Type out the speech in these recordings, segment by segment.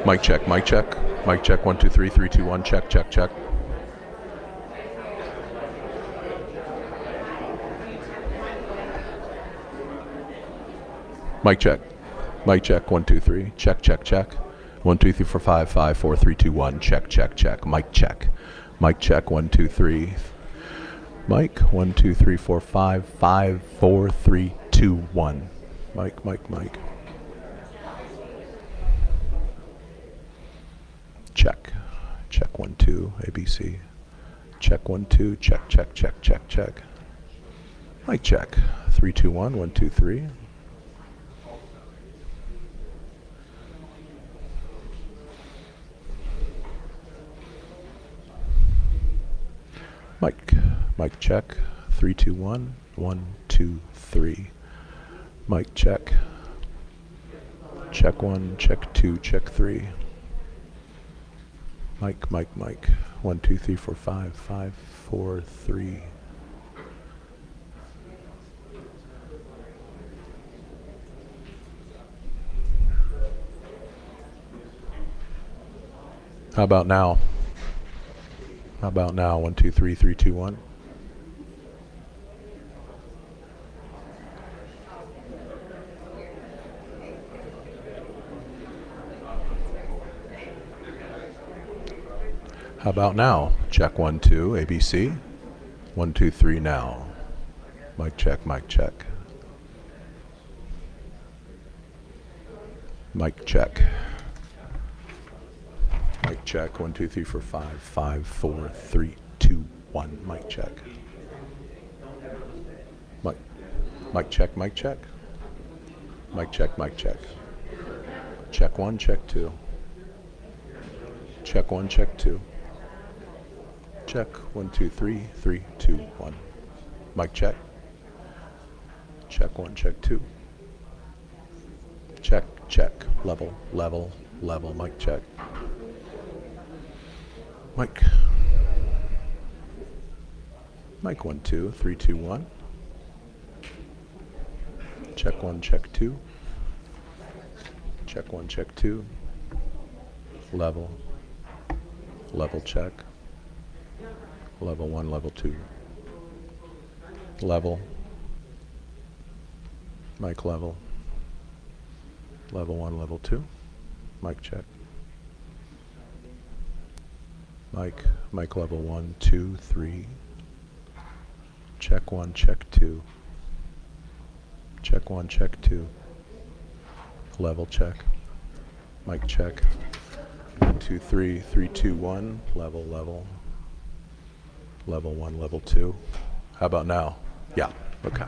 Mic check, mic check. Mic check, 1, 2, 3, 3, 2, 1, check, check, check. Mic check. Mic check, 1, 2, 3, check, check, check. 1, 2, 3, 4, 5, 5, 4, 3, 2, 1, check, check, check. Mic check. Mic check, 1, 2, 3. Mic, 1, 2, 3, 4, 5, 5, 4, 3, 2, 1. Mic, mic, mic. Check. Check 1, 2, ABC. Check 1, 2, check, check, check, check, check. Mic check. 3, 2, 1, 1, 2, 3. Mic. Mic check. 3, 2, 1, 1, 2, 3. Mic check. Check 1, check 2, check 3. Mic, mic, mic. 1, 2, 3, 4, 5, 5, 4, 3. How about now? How about now? 1, 2, 3, 3, 2, 1. How about now? Check 1, 2, ABC. 1, 2, 3 now. Mic check, mic check. Mic check. Mic check, 1, 2, 3, 4, 5, 5, 4, 3, 2, 1. Mic check. Mic, mic check, mic check. Mic check, mic check. Check 1, check 2. Check 1, check 2. Check 1, 2, 3, 3, 2, 1. Mic check. Check 1, check 2. Check, check. Level, level, level. Mic check. Mic. Mic 1, 2, 3, 2, 1. Check 1, check 2. Check 1, check 2. Level. Level check. Level 1, level 2. Level. Mic level. Level 1, level 2. Mic check. Mic. Mic level 1, 2, 3. Check 1, check 2. Check 1, check 2. Level check. Mic check. 1, 2, 3, 3, 2, 1. Level, level. Level 1, level 2. How about now? Yeah, okay.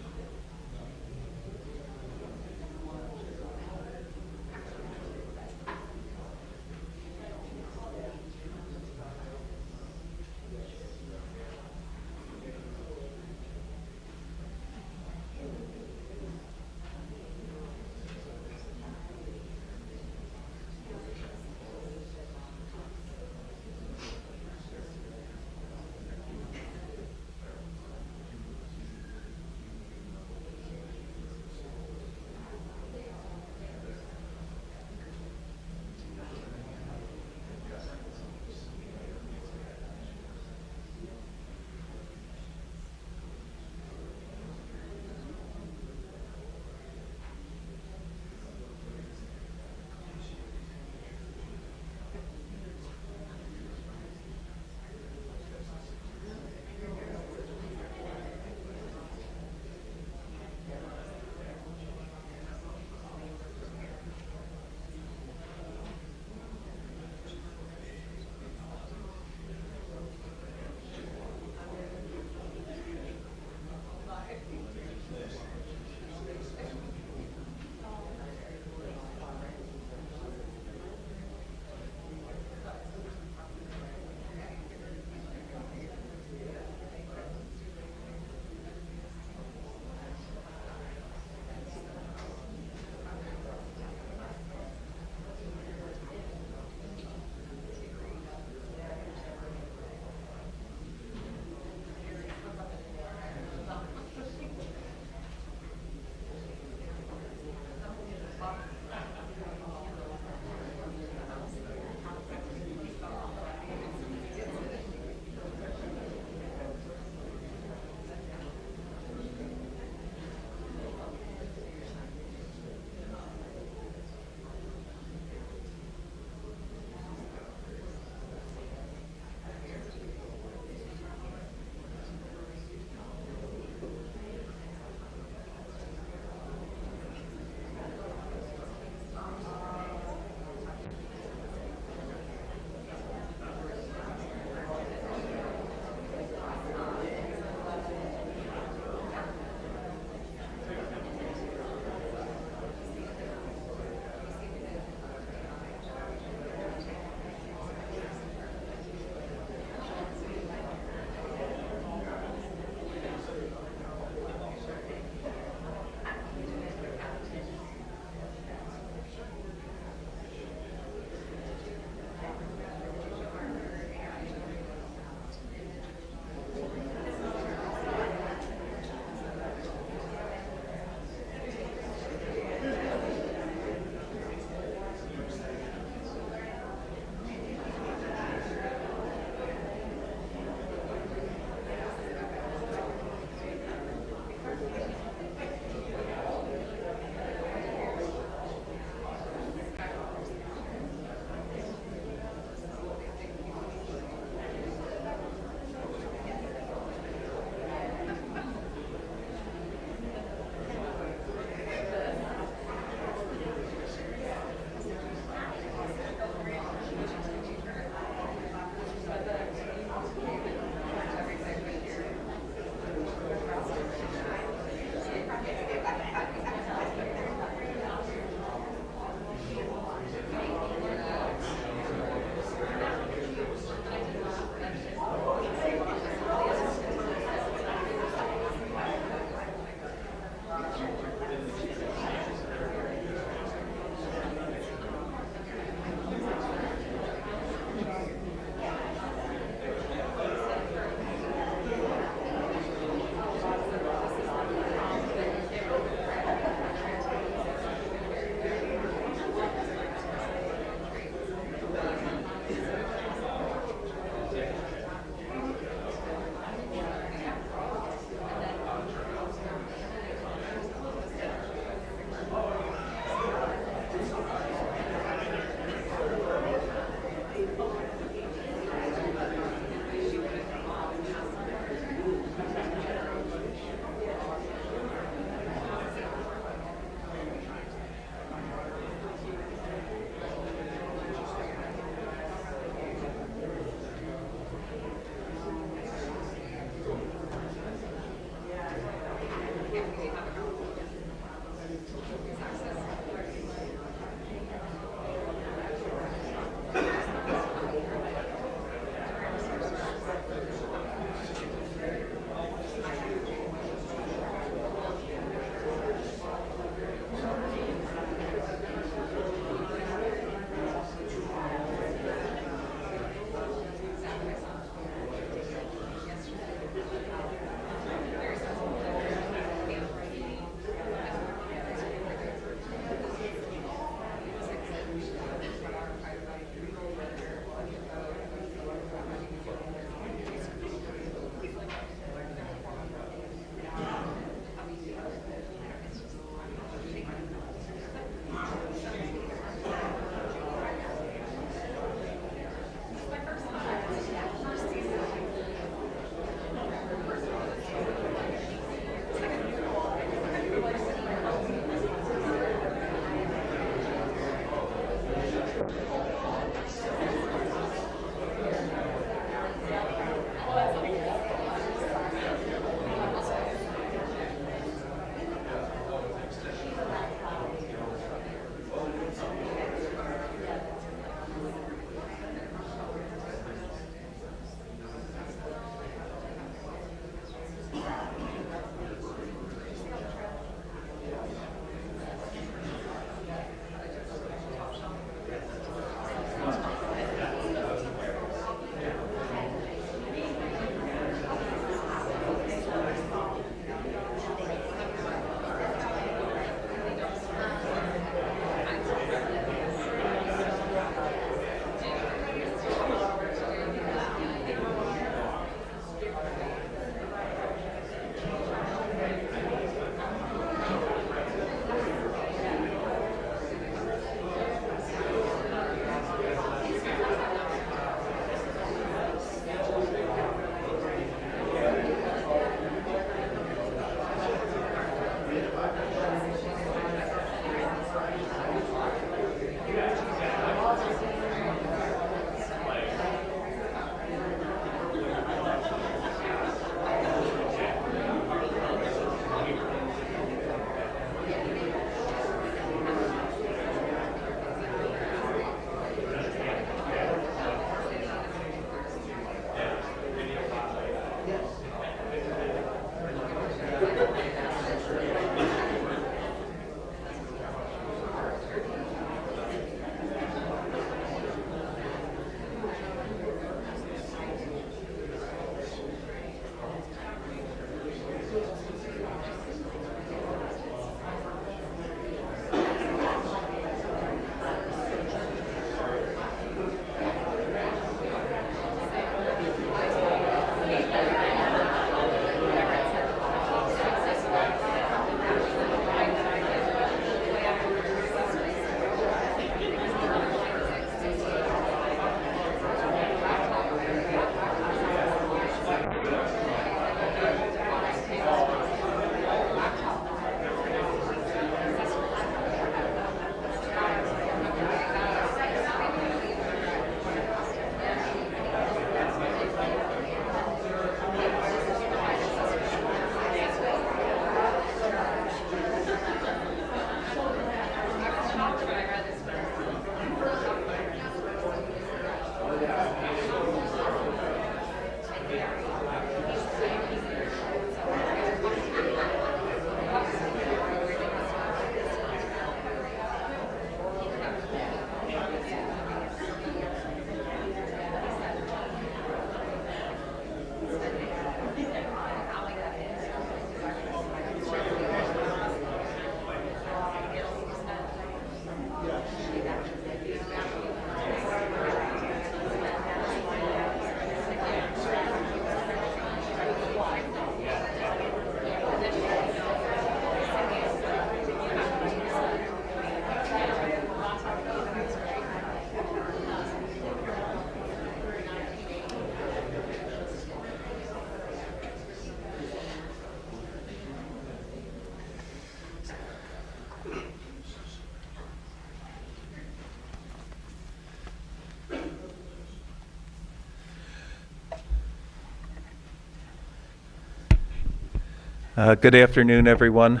Good afternoon, everyone.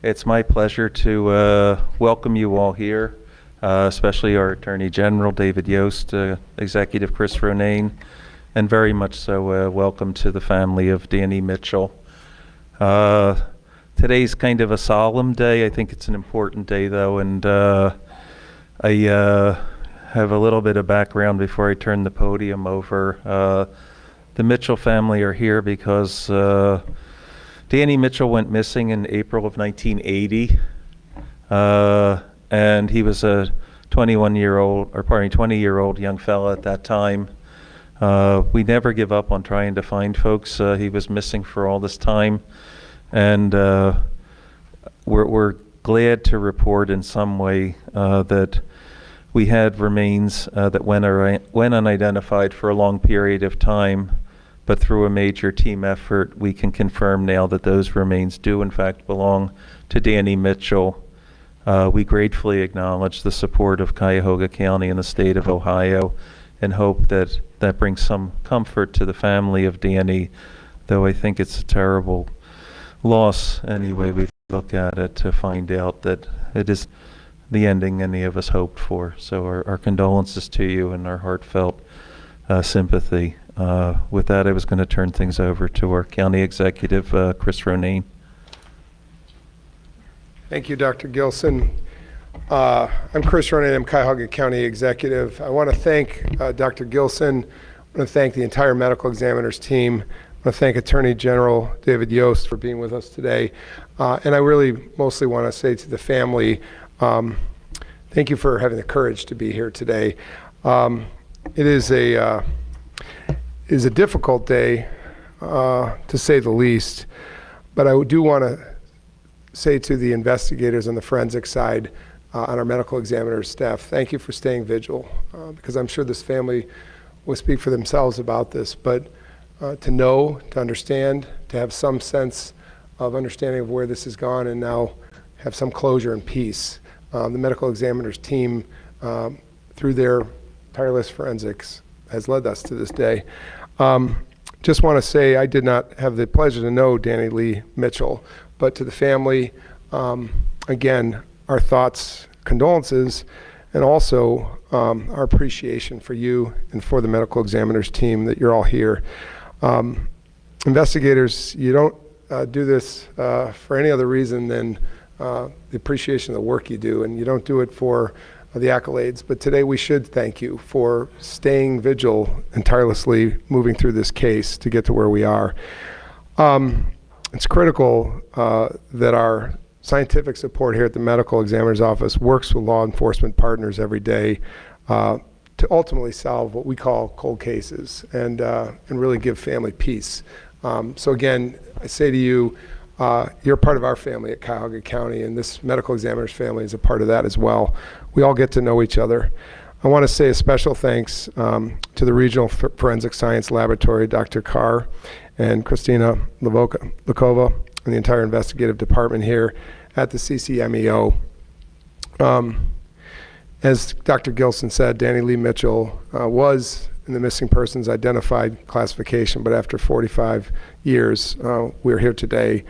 It's my pleasure to welcome you all here, especially our Attorney General, David Yost, Executive Chris Ronayne, and very much so welcome to the family of Danny Mitchell. Today's kind of a solemn day. I think it's an important day, though, and I have a little bit of background before I turn the podium over. The Mitchell family are here because Danny Mitchell went missing in April of 1980, and he was a 20-year-old young fella at that time. We never give up on trying to find folks. He was missing for all this time, and we're glad to report in some way that we had remains that went unidentified for a long period of time. But through a major team effort, we can confirm now that those remains do in fact belong to Danny Mitchell. We gratefully acknowledge the support of Cuyahoga County and the state of Ohio and hope that that brings some comfort to the family of Danny, though I think it's a terrible loss any way we look at it, to find out that it is the ending any of us hoped for. So our condolences to you and our heartfelt sympathy. With that, I was going to turn things over to our county executive, Chris Ronayne. Thank you, Dr. Gilson. I'm Chris Ronayne. I'm Cuyahoga County Executive. I want to thank Dr. Gilson. I want to thank the entire medical examiner's team. I want to thank Attorney General David Yost for being with us today. And I really mostly want to say to the family, thank you for having the courage to be here today. It is a difficult day, to say the least, but I do want to say to the investigators on the forensic side, on our medical examiner's staff, thank you for staying vigil, because I'm sure this family will speak for themselves about this, but to know, to understand, to have some sense of understanding of where this has gone and now have some closure and peace. The medical examiner's team, through their tireless forensics, has led us to this day. Just want to say I did not have the pleasure to know Danny Lee Mitchell, but to the family, again, our thoughts, condolences, and also our appreciation for you and for the medical examiner's team that you're all here. Investigators, you don't do this for any other reason than the appreciation of the work you do, and you don't do it for the accolades, but today we should thank you for staying vigil and tirelessly moving through this case to get to where we are. It's critical that our scientific support here at the medical examiner's office works with law enforcement partners every day to ultimately solve what we call cold cases and really give family peace. So again, I say to you, you're part of our family at Cuyahoga County, and this medical examiner's family is a part of that as well. We all get to know each other. I want to say a special thanks to the Regional Forensic Science Laboratory, Dr. Carr and Christina Lakova, and the entire investigative department here at the CCMEO. As Dr. Gilson said, Danny Lee Mitchell was in the missing persons identified classification, but after 45 years, we're here today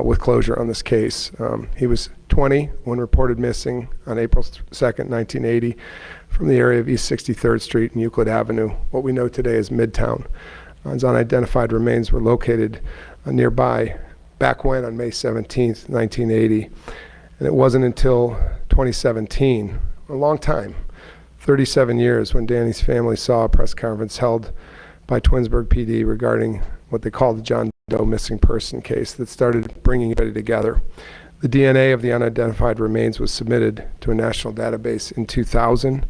with closure on this case. He was 20 when reported missing on April 2nd, 1980, from the area of East 63rd Street and Euclid Avenue, what we know today as Midtown. His unidentified remains were located nearby back when, on May 17th, 1980. And it wasn't until 2017, a long time, 37 years, when Danny's family saw a press conference held by Twinsburg PD regarding what they called the John Doe missing person case that started bringing everybody together. The DNA of the unidentified remains was submitted to a national database in 2000.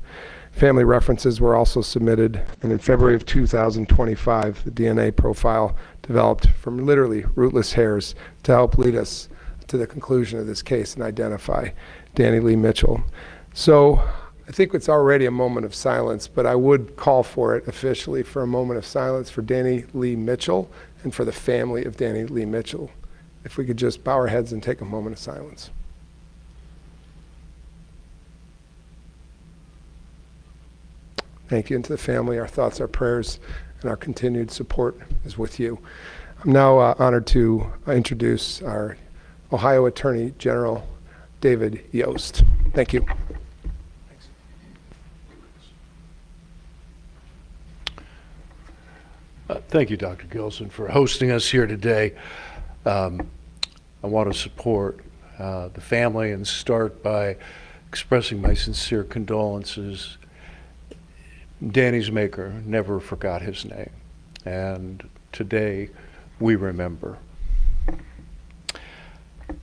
Family references were also submitted, and in February of 2025, the DNA profile developed from literally rootless hairs to help lead us to the conclusion of this case and identify Danny Lee Mitchell. So I think it's already a moment of silence, but I would call for it officially for a moment of silence for Danny Lee Mitchell and for the family of Danny Lee Mitchell. If we could just bow our heads and take a moment of silence. Thank you, and to the family, our thoughts, our prayers, and our continued support is with you. I'm now honored to introduce our Ohio Attorney General, David Yost. Thank you. Thank you, Dr. Gilson, for hosting us here today. I want to support the family and start by expressing my sincere condolences. Danny's maker never forgot his name, and today we remember.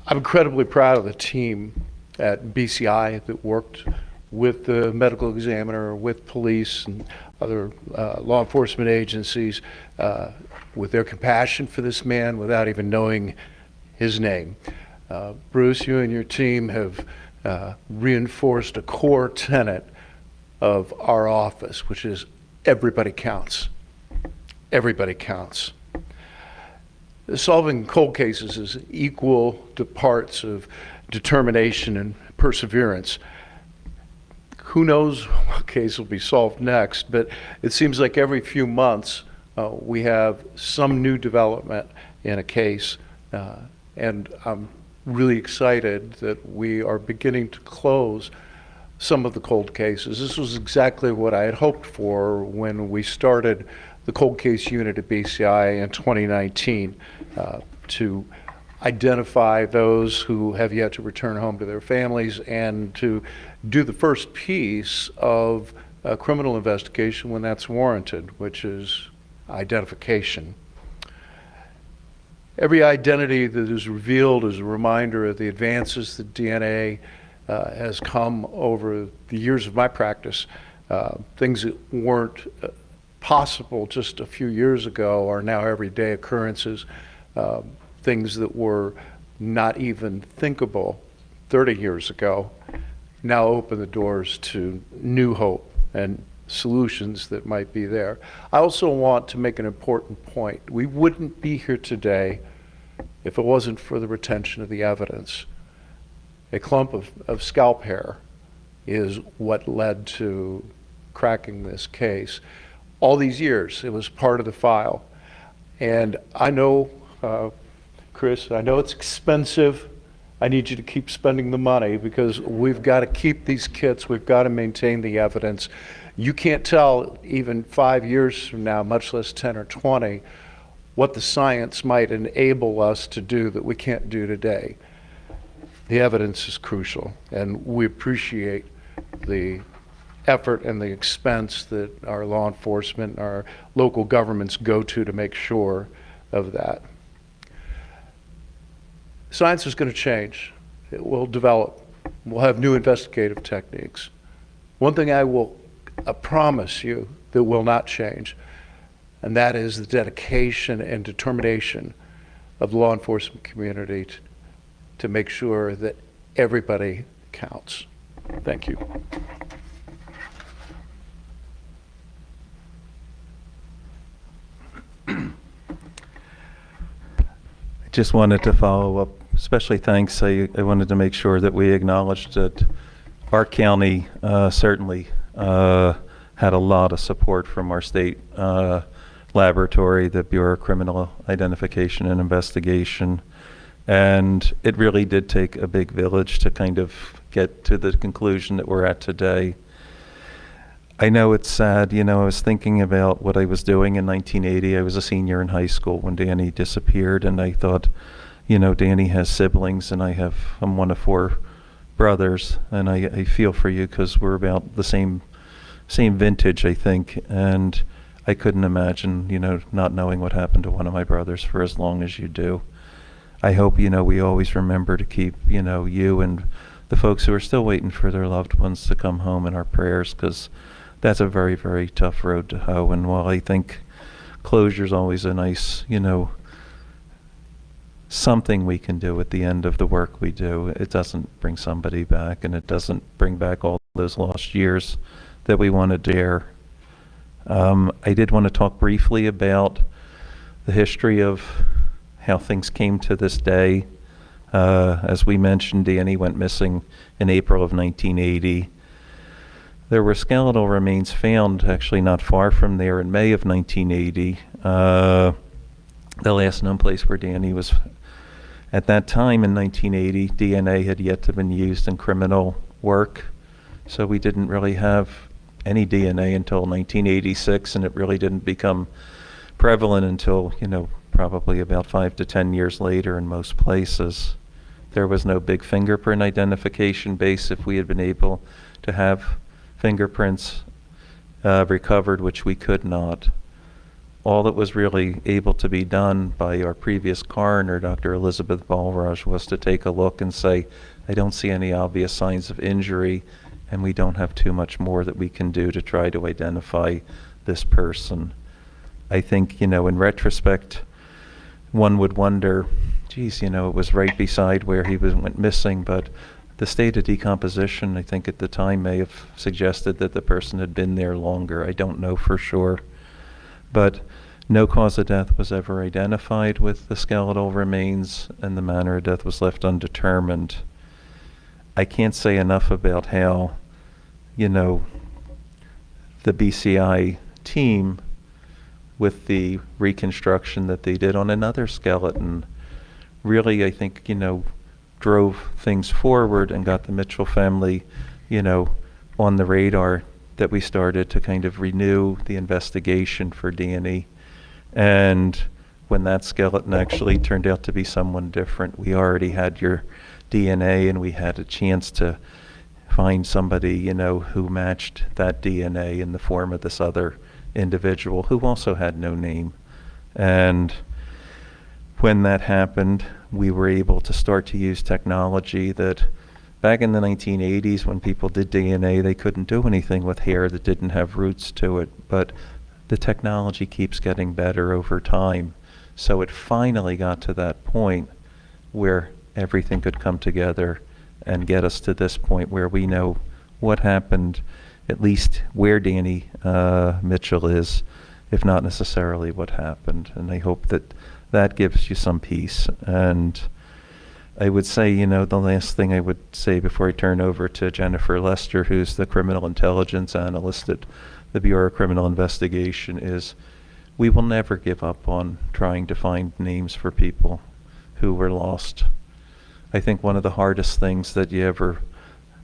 I'm incredibly proud of the team at BCI that worked with the medical examiner, with police and other law enforcement agencies, with their compassion for this man without even knowing his name. Bruce, you and your team have reinforced a core tenet of our office, which is everybody counts. Everybody counts. Solving cold cases is equal to parts of determination and perseverance. Who knows what case will be solved next, but it seems like every few months we have some new development in a case, and I'm really excited that we are beginning to close some of the cold cases. This was exactly what I had hoped for when we started the cold case unit at BCI in 2019, to identify those who have yet to return home to their families and to do the first piece of a criminal investigation when that's warranted, which is identification. Every identity that is revealed is a reminder of the advances that DNA has come over the years of my practice. Things that weren't possible just a few years ago are now everyday occurrences. Things that were not even thinkable 30 years ago now open the doors to new hope and solutions that might be there. I also want to make an important point. We wouldn't be here today if it wasn't for the retention of the evidence. A clump of scalp hair is what led to cracking this case. All these years, it was part of the file. And I know, Chris, I know it's expensive. I need you to keep spending the money because we've got to keep these kits. We've got to maintain the evidence. You can't tell even 5 years from now, much less 10 or 20, what the science might enable us to do that we can't do today. The evidence is crucial, and we appreciate the effort and the expense that our law enforcement, our local governments go to make sure of that. Science is going to change. It will develop. We'll have new investigative techniques. One thing I promise you that will not change, and that is the dedication and determination of the law enforcement community to make sure that everybody counts. Thank you. I just wanted to follow up, especially thanks. I wanted to make sure that we acknowledged that our county certainly had a lot of support from our state laboratory, the Bureau of Criminal Identification and Investigation. And it really did take a big village to kind of get to the conclusion that we're at today. I know it's sad, I was thinking about what I was doing in 1980. I was a senior in high school when Danny disappeared, and I thought, Danny has siblings, and I'm one of 4 brothers, and I feel for you because we're about the same vintage, I think, and I couldn't imagine, not knowing what happened to one of my brothers for as long as you do. I hope, we always remember to keep, you and the folks who are still waiting for their loved ones to come home in our prayers, because that's a very, very tough road to hoe. And while I think closure is always a nice, something we can do at the end of the work we do, it doesn't bring somebody back, and it doesn't bring back all those lost years that we want to dare. I did want to talk briefly about the history of how things came to this day. As we mentioned, Danny went missing in April of 1980. There were skeletal remains found actually not far from there in May of 1980. The last known place where Danny was at that time in 1980, DNA had yet to been used in criminal work. So we didn't really have any DNA until 1986, and it really didn't become prevalent until, probably about 5 to 10 years later in most places. There was no big fingerprint identification base. If we had been able to have fingerprints recovered, which we could not, all that was really able to be done by our previous coroner, Dr. Elizabeth Balraj, was to take a look and say, I don't see any obvious signs of injury, and we don't have too much more that we can do to try to identify this person. I think, in retrospect, one would wonder, geez, it was right beside where he went missing, but the state of decomposition, I think at the time, may have suggested that the person had been there longer. I don't know for sure. But no cause of death was ever identified with the skeletal remains, and the manner of death was left undetermined. I can't say enough about how, the BCI team, with the reconstruction that they did on another skeleton, really, I think, drove things forward and got the Mitchell family, on the radar, that we started to kind of renew the investigation for Danny. And when that skeleton actually turned out to be someone different, we already had your DNA, and we had a chance to find somebody, who matched that DNA in the form of this other individual who also had no name. And when that happened, we were able to start to use technology that back in the 1980s, when people did DNA, they couldn't do anything with hair that didn't have roots to it. But the technology keeps getting better over time. So it finally got to that point where everything could come together and get us to this point where we know what happened, at least where Danny Mitchell is, if not necessarily what happened. And I hope that that gives you some peace. And I would say, you know, the last thing I would say before I turn over to Jennifer Lester, who's the criminal intelligence analyst at the Bureau of Criminal Investigation, is we will never give up on trying to find names for people who were lost. I think one of the hardest things that you ever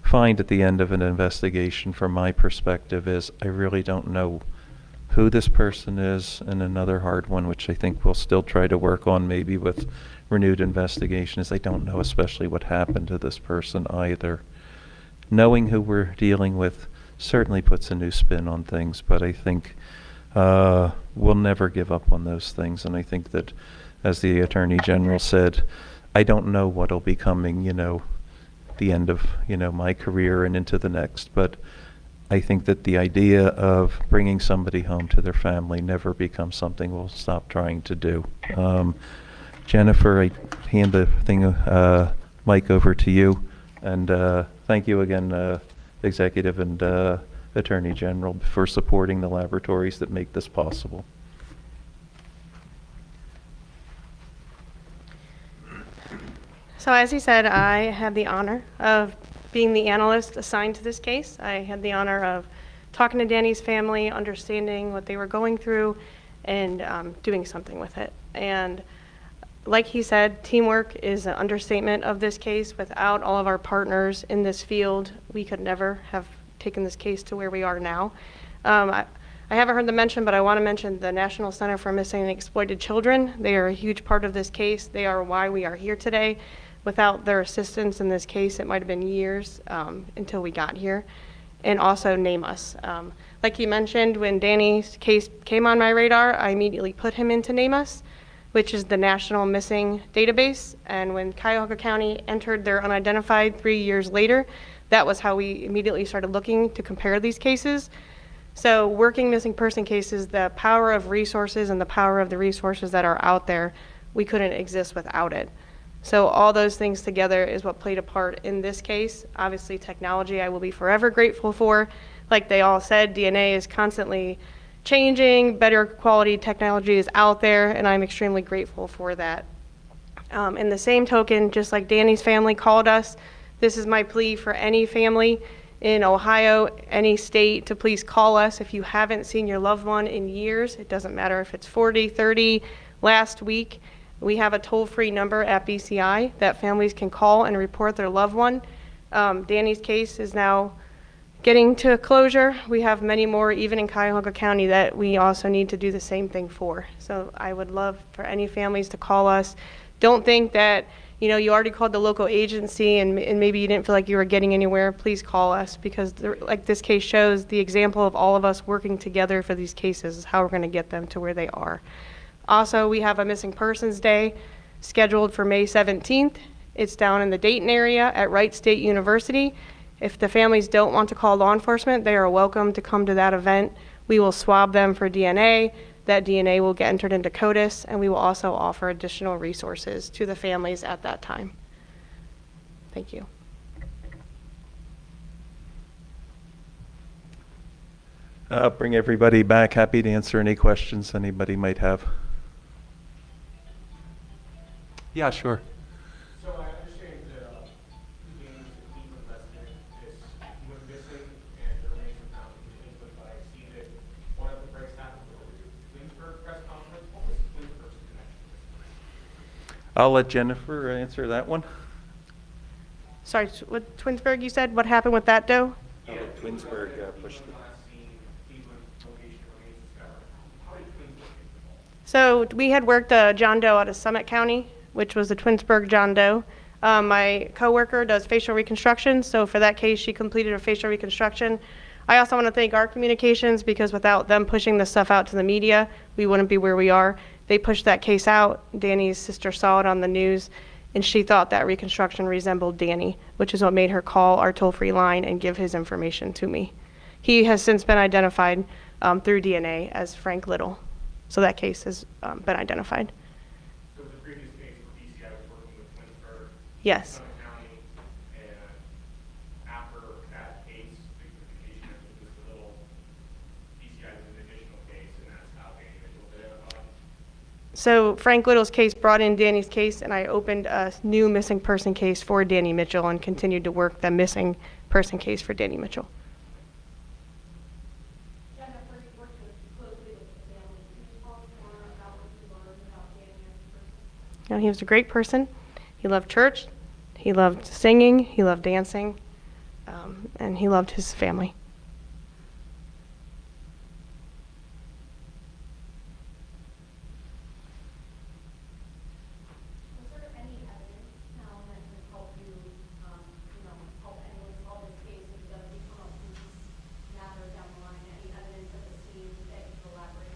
find at the end of an investigation, from my perspective, is I really don't know who this person is. And another hard one, which I think we'll still try to work on maybe with renewed investigation, is I don't know especially what happened to this person either. Knowing who we're dealing with certainly puts a new spin on things, but I think we'll never give up on those things. And I think that, as the Attorney General said, I don't know what'll be coming, you know, the end of, you know, my career and into the next, but I think that the idea of bringing somebody home to their family never becomes something we'll stop trying to do. Jennifer, I hand the mic over to you, and thank you again, Executive and Attorney General, for supporting the laboratories that make this possible. So as he said, I had the honor of being the analyst assigned to this case. I had the honor of talking to Danny's family, understanding what they were going through, and doing something with it. And like he said, teamwork is an understatement of this case. Without all of our partners in this field, we could never have taken this case to where we are now. I haven't heard them mention, but I want to mention the National Center for Missing and Exploited Children. They are a huge part of this case. They are why we are here today. Without their assistance in this case, it might have been years until we got here. And also Name Us. Like he mentioned, when Danny's case came on my radar, I immediately put him into Name Us, which is the national missing database. And when Cuyahoga County entered their unidentified 3 years later, that was how we immediately started looking to compare these cases. So working missing person cases, the power of resources and the power of the resources that are out there, we couldn't exist without it. So all those things together is what played a part in this case. Obviously, technology I will be forever grateful for. Like they all said, DNA is constantly changing, better quality technology is out there, and I'm extremely grateful for that. In the same token, just like Danny's family called us, this is my plea for any family in Ohio, any state, to please call us if you haven't seen your loved one in years. It doesn't matter if it's 40, 30, last week. We have a toll-free number at BCI that families can call and report their loved one. Danny's case is now getting to closure. We have many more, even in Cuyahoga County, that we also need to do the same thing for. So I would love for any families to call us. Don't think that, you know, you already called the local agency and maybe you didn't feel like you were getting anywhere. Please call us, because like this case shows, the example of all of us working together for these cases is how we're going to get them to where they are. Also, we have a Missing Persons Day scheduled for May 17th. It's down in the Dayton area at Wright State University. If the families don't want to call law enforcement, they are welcome to come to that event. We will swab them for DNA. That DNA will get entered into CODIS, and we will also offer additional resources to the families at that time. Thank you. I'll bring everybody back. Happy to answer any questions anybody might have. Yeah, sure. So I understand the being the team invested this went missing and the remains were found in the input by Stephen. One of the breaks happened with the Twinsburg press conference. What was Twinsburg's connection? I'll let Jennifer answer that one. Sorry, what Twinsburg you said? What happened with that, Doe? Yeah, Twinsburg pushed it. So we had worked John Doe out of Summit County, which was the Twinsburg John Doe. My coworker does facial reconstruction, so for that case, she completed a facial reconstruction. I also want to thank our communications, because without them pushing this stuff out to the media, we wouldn't be where we are. They pushed that case out. Danny's sister saw it on the news, and she thought that reconstruction resembled Danny, which is what made her call our toll-free line and give his information to me. He has since been identified through DNA as Frank Little. So that case has been identified. So the previous case where BCI was working with Twinsburg, Yes. Summit County, and after that case, the communication with Mr. Little, BCI was an additional case, and that's how they were identified. So Frank Little's case brought in Danny's case, and I opened a new missing person case for Danny Mitchell and continued to work the missing person case for Danny Mitchell. Jennifer, you worked closely with the family. Can you tell us more about what you learned about Danny as a person? You know, he was a great person. He loved church. He loved singing. He loved dancing. And he loved his family. Was there any evidence found that could help you, help anyone solve this case if it does become a police matter down the line? Any evidence at the scene that you could elaborate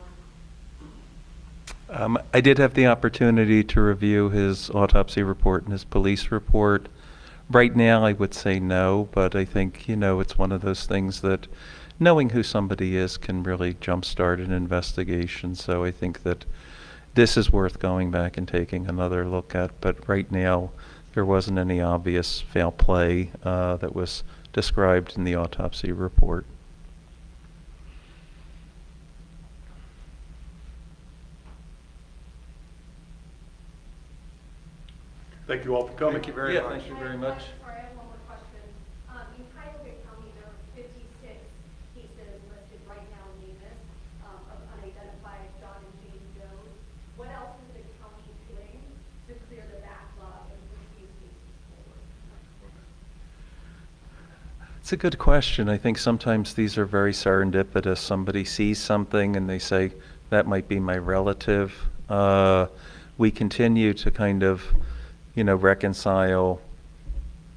on? I did have the opportunity to review his autopsy report and his police report. Right now, I would say no, but I think, it's one of those things that knowing who somebody is can really jumpstart an investigation. So I think that this is worth going back and taking another look at. But right now, there wasn't any obvious foul play that was described in the autopsy report. Thank you all for coming. Thank you very much. Thank you very much. Sorry, I have one more question. In Cuyahoga County, there are 56 cases listed right now in Davis of unidentified John and Jane Doe. What else is the county doing to clear the backlog and push these cases forward? It's a good question. I think sometimes these are very serendipitous. Somebody sees something and they say, that might be my relative. We continue to kind of reconcile.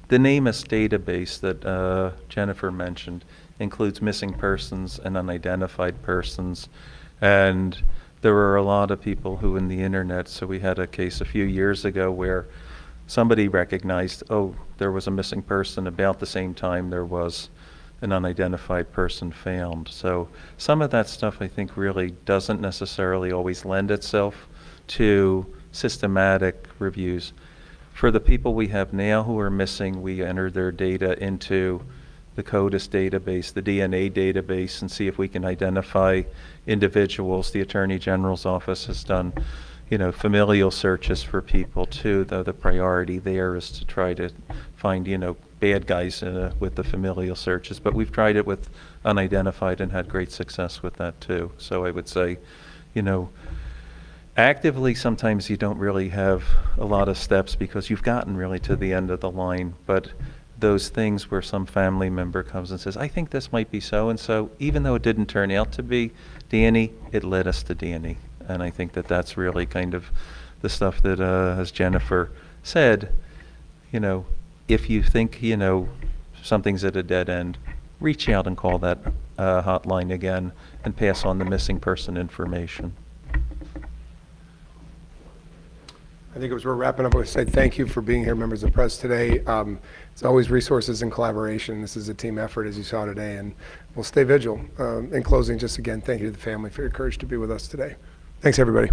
The NamUs database that Jennifer mentioned includes missing persons and unidentified persons. And there were a lot of people who in the internet, so we had a case a few years ago where somebody recognized, there was a missing person. About the same time there was an unidentified person found. So some of that stuff I think really doesn't necessarily always lend itself to systematic reviews. For the people we have now who are missing, we enter their data into the CODIS database, the DNA database, and see if we can identify individuals. The Attorney General's office has done, familial searches for people too, though the priority there is to try to find, bad guys with the familial searches. But we've tried it with unidentified and had great success with that too. So I would say, actively, sometimes you don't really have a lot of steps because you've gotten really to the end of the line. But those things where some family member comes and says, I think this might be so-and-so, even though it didn't turn out to be Danny, it led us to Danny. And I think that that's really kind of the stuff that, as Jennifer said, if you think, something's at a dead end, reach out and call that hotline again and pass on the missing person information. I think as we're wrapping up, I would say thank you for being here, members of the press, today. It's always resources and collaboration. This is a team effort, as you saw today, and we'll stay vigilant. In closing, just again, thank you to the family for your courage to be with us today. Thanks, everybody.